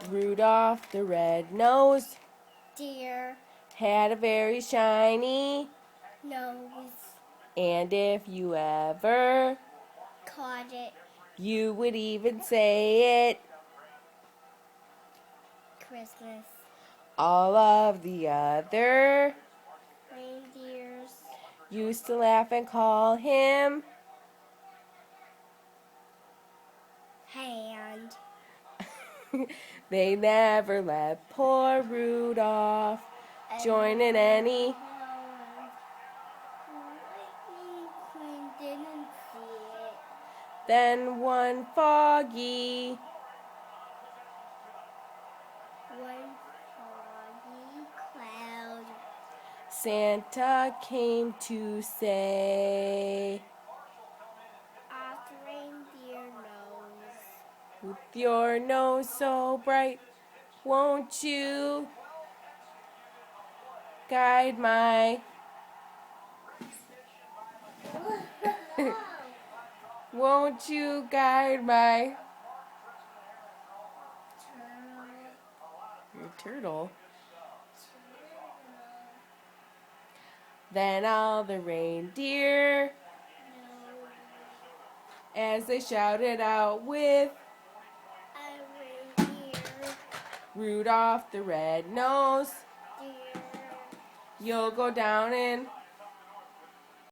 Rudolph the red-nosed deer had a very shiny, nose and if you ever, caught it you would even say it. Christmas. All of the other Reindeers used to laugh and call him. hand. They never let poor Rudolph join in any. Lightning Queen didn't see it. Then one foggy One foggy cloud. Santa came to say, Off the reindeer nose. with your nose so bright, won't you guide my won't you guide my your turtle? Then all the reindeer, as they shouted out with A reindeer Rudolph the red-nosed, deer. you'll go down in